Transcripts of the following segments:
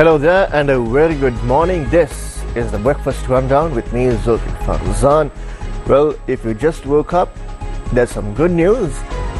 Hello there and a very good morning. This is the Breakfast Rundown with me, Zulfick Farzan. Well, if you just woke up, there's some good news.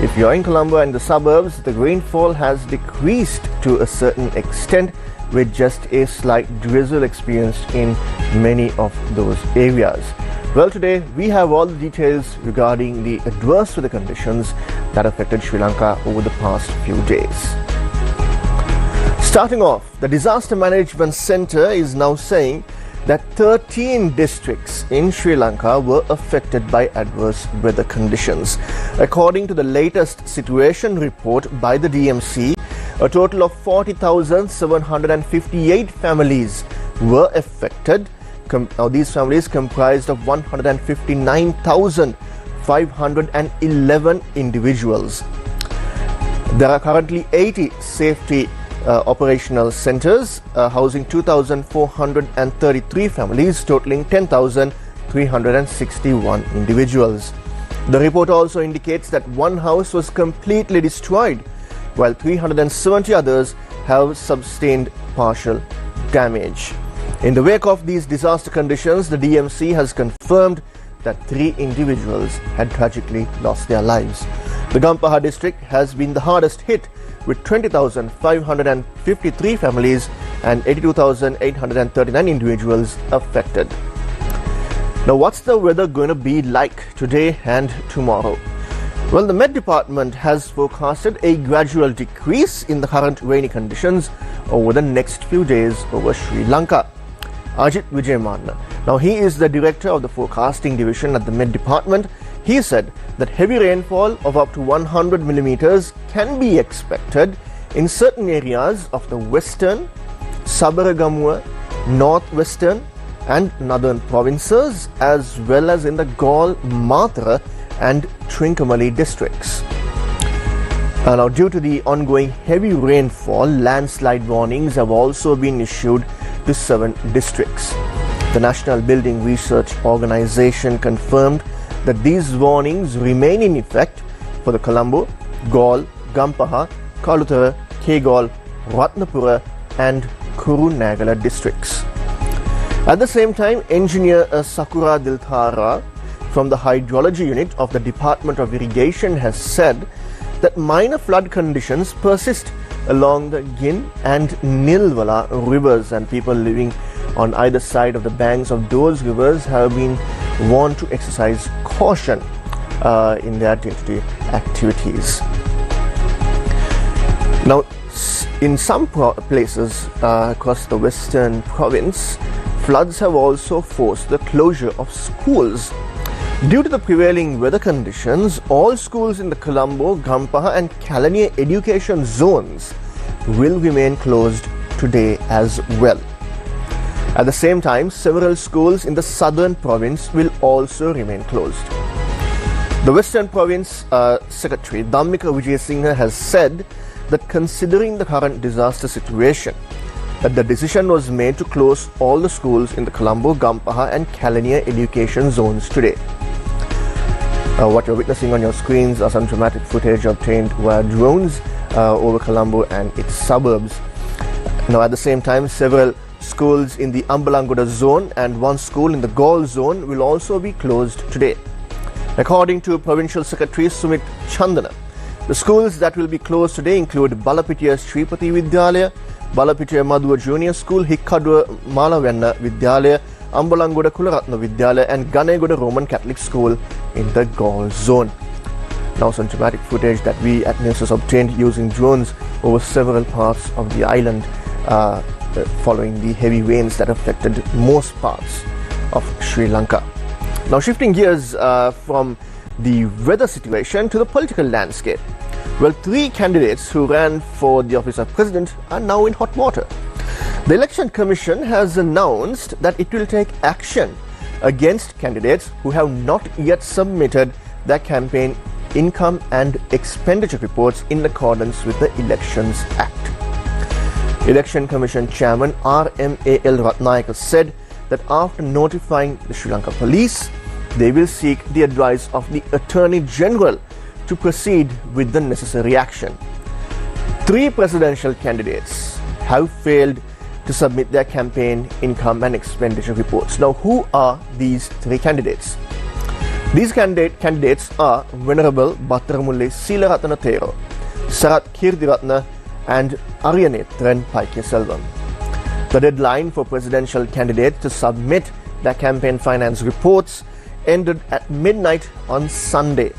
If you're in Colombo and the suburbs, the rainfall has decreased to a certain extent with just a slight drizzle experienced in many of those areas. Well, today we have all the details regarding the adverse weather conditions that affected Sri Lanka over the past few days. Starting off, the Disaster Management Centre is now saying that 13 districts in Sri Lanka were affected by adverse weather conditions. According to the latest situation report by the DMC, a total of 40,758 families were affected. These families comprised of 159,511 individuals. There are currently 80 safety operational centers housing 2,433 families totaling 10,361 individuals. The report also indicates that one house was completely destroyed while 370 others have sustained partial damage. In the wake of these disaster conditions, the DMC has confirmed that 3 individuals had tragically lost their lives. The Gampaha district has been the hardest hit with 20,553 families and 82,839 individuals affected. Now, what's the weather going to be like today and tomorrow? Well, the Met Department has forecasted a gradual decrease in the current rainy conditions over the next few days over Sri Lanka. Ajit Vijaymanna. Now, he is the director of the forecasting division at the Met Department. He said that heavy rainfall of up to 100 millimeters can be expected in certain areas of the western, Sabaragamua, northwestern and northern provinces, as well as in the Galle, Matra and Trincomalee districts. Now, due to the ongoing heavy rainfall, landslide warnings have also been issued to 7 districts. The National Building Research Organization confirmed that these warnings remain in effect for the Colombo, Galle, Gampaha, Kalutara, Kegalle, Ratnapura and Kurunegala districts. At the same time, engineer Sakura Dilthara from the Hydrology Unit of the Department of Irrigation has said that minor flood conditions persist along the Gin and Nilwala rivers, and people living on either side of the banks of those rivers have been warned to exercise caution in their day-to-day activities. Now, in some places across the western province, floods have also forced the closure of schools. Due to the prevailing weather conditions, all schools in the Colombo, Gampaha and Kalaniya education zones will remain closed today as well. At the same time, several schools in the southern province will also remain closed. The Western Province Secretary Dhammika Wijayasinghe has said that considering the current disaster situation, that the decision was made to close all the schools in the Colombo, Gampaha and Kalaniya education zones today. What you're witnessing on your screens are some dramatic footage obtained via drones over Colombo and its suburbs. Now, at the same time, several schools in the Ambalangoda zone and one school in the Galle zone will also be closed today. According to Provincial Secretary Sumit Chandana, the schools that will be closed today include Balapitiya Sripati Vidyalaya, Balapitiya Madhuwa Junior School, Hikkaduwa Malavenna Vidyalaya, Ambalangoda Kularatna Vidyalaya and Ganegoda Roman Catholic School in the Galle zone. Now, some dramatic footage that we at Newsfirst obtained using drones over several parts of the island following the heavy rains that affected most parts of Sri Lanka. Now, shifting gears from the weather situation to the political landscape. Well, 3 candidates who ran for the office of president are now in hot water. The Election Commission has announced that it will take action against candidates who have not yet submitted their campaign income and expenditure reports in accordance with the Elections Act. Election Commission Chairman RMAL Ratnayaka said that after notifying the Sri Lanka Police, they will seek the advice of the Attorney General to proceed with the necessary action. 3 presidential candidates have failed to submit their campaign income and expenditure reports. Now, who are these three candidates? These candidates are Venerable Battaramulle Seelaratana Thero, Sarath Kirthiratna and Ariyanetran Paikyaselvam. The deadline for presidential candidates to submit their campaign finance reports ended at midnight on Sunday.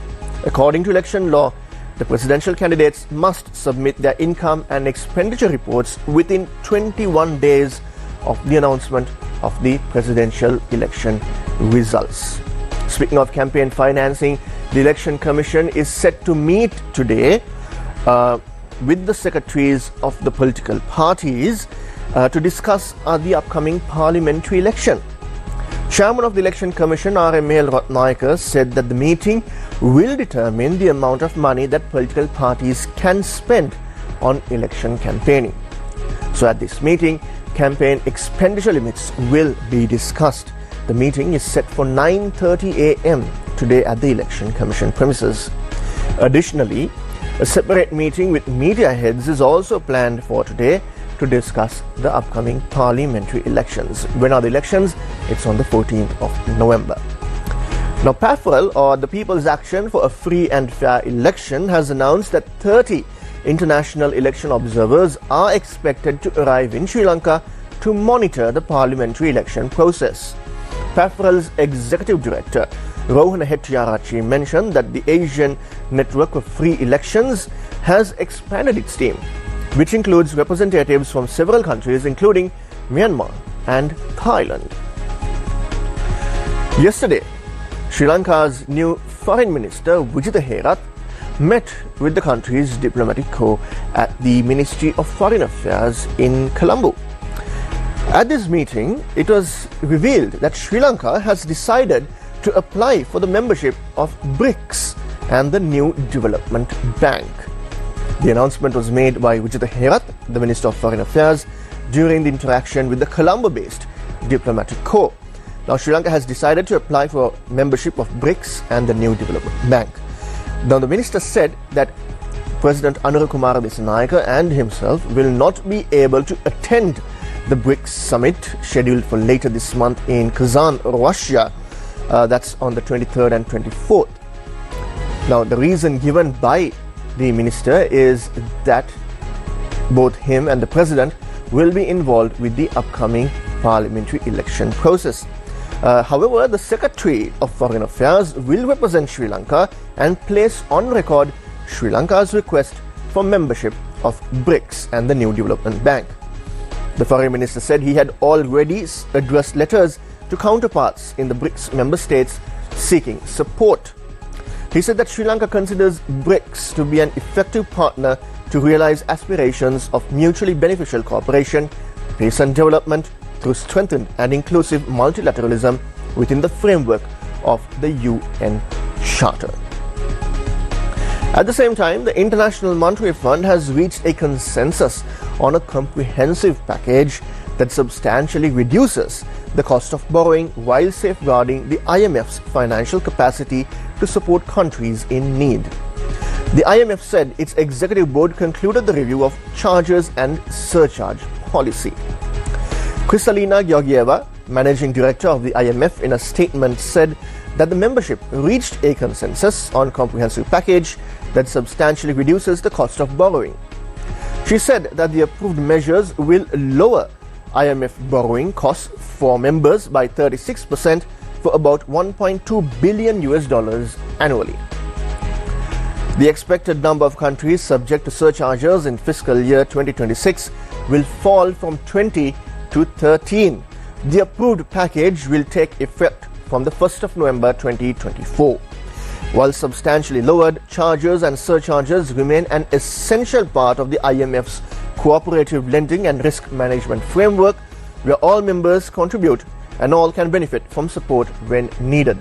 According to election law, the presidential candidates must submit their income and expenditure reports within 21 days of the announcement of the presidential election results. Speaking of campaign financing, the Election Commission is set to meet today with the secretaries of the political parties to discuss the upcoming parliamentary election. Chairman of the Election Commission, RML Ratnayaka, said that the meeting will determine the amount of money that political parties can spend on election campaigning. So at this meeting, campaign expenditure limits will be discussed. The meeting is set for 9:30 a.m. today at the Election Commission premises. Additionally, a separate meeting with media heads is also planned for today to discuss the upcoming parliamentary elections. When are the elections? It's on the 14th of November. Now, PAFL, or the People's Action for a Free and Fair Election, has announced that 30 international election observers are expected to arrive in Sri Lanka to monitor the parliamentary election process. PAFL's Executive Director, Rohana Hettiarachchi, mentioned that the Asian Network of Free Elections has expanded its team, which includes representatives from several countries including Myanmar and Thailand. Yesterday, Sri Lanka's new Foreign Minister Vijitha Herath met with the country's diplomatic corps at the Ministry of Foreign Affairs in Colombo. At this meeting, it was revealed that Sri Lanka has decided to apply for the membership of BRICS and the New Development Bank. The announcement was made by Vijitha Herath, the Minister of Foreign Affairs, during the interaction with the Colombo-based diplomatic corps. Now, Sri Lanka has decided to apply for membership of BRICS and the New Development Bank. Now, the minister said that President Anura Kumara Dissanayake and himself will not be able to attend the BRICS summit scheduled for later this month in Kazan, Russia. That's on the 23rd and 24th. Now, the reason given by the minister is that both him and the president will be involved with the upcoming parliamentary election process. However, the Secretary of Foreign Affairs will represent Sri Lanka and place on record Sri Lanka's request for membership of BRICS and the New Development Bank. The Foreign Minister said he had already addressed letters to counterparts in the BRICS member states seeking support. He said that Sri Lanka considers BRICS to be an effective partner to realize aspirations of mutually beneficial cooperation, peace and development through strengthened and inclusive multilateralism within the framework of the UN Charter. At the same time, the International Monetary Fund has reached a consensus on a comprehensive package that substantially reduces the cost of borrowing while safeguarding the IMF's financial capacity to support countries in need. The IMF said its executive board concluded the review of charges and surcharge policy. Kristalina Georgieva, managing director of the IMF, in a statement said that the membership reached a consensus on a comprehensive package that substantially reduces the cost of borrowing. She said that the approved measures will lower IMF borrowing costs for members by 36% for about $1.2 billion annually. The expected number of countries subject to surcharges in fiscal year 2026 will fall from 20 to 13. The approved package will take effect from the 1st of November 2024. While substantially lowered, charges and surcharges remain an essential part of the IMF's cooperative lending and risk management framework, where all members contribute and all can benefit from support when needed.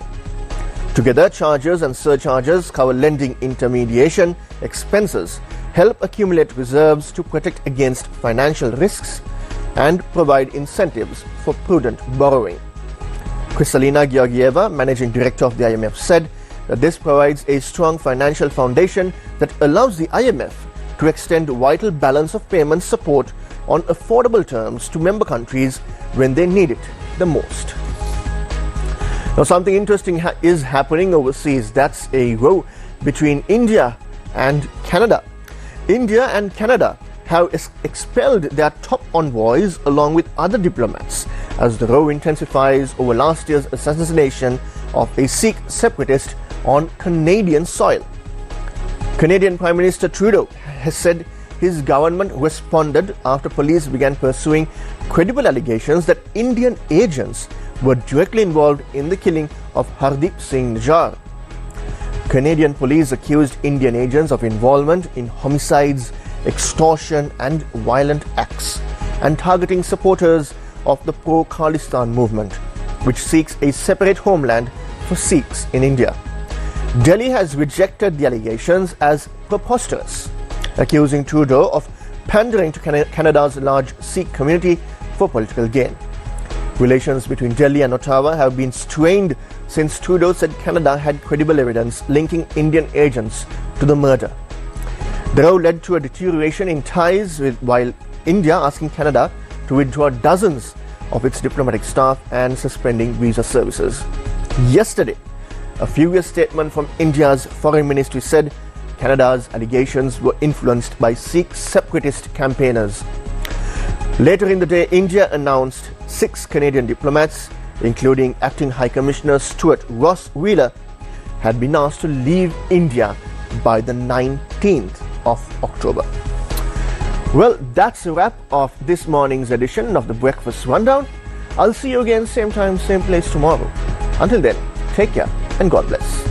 Together, charges and surcharges cover lending intermediation expenses, help accumulate reserves to protect against financial risks, and provide incentives for prudent borrowing. Kristalina Georgieva, managing director of the IMF, said that this provides a strong financial foundation that allows the IMF to extend vital balance of payments support on affordable terms to member countries when they need it the most. Now, something interesting is happening overseas. That's a row between India and Canada. India and Canada have expelled their top envoys along with other diplomats as the row intensifies over last year's assassination of a Sikh separatist on Canadian soil. Canadian Prime Minister Trudeau has said his government responded after police began pursuing credible allegations that Indian agents were directly involved in the killing of Hardeep Singh Nijjar. Canadian police accused Indian agents of involvement in homicides, extortion and violent acts and targeting supporters of the pro-Khalistan movement, which seeks a separate homeland for Sikhs in India. Delhi has rejected the allegations as preposterous, accusing Trudeau of pandering to Canada's large Sikh community for political gain. Relations between Delhi and Ottawa have been strained since Trudeau said Canada had credible evidence linking Indian agents to the murder. The row led to a deterioration in ties while India asking Canada to withdraw dozens of its diplomatic staff and suspending visa services. Yesterday, a furious statement from India's foreign ministry said Canada's allegations were influenced by Sikh separatist campaigners. Later in the day, India announced 6 Canadian diplomats, including Acting High Commissioner Stuart Ross Wheeler, had been asked to leave India by the 19th of October. Well, that's a wrap of this morning's edition of the Breakfast Rundown. I'll see you again same time, same place tomorrow. Until then, take care and God bless.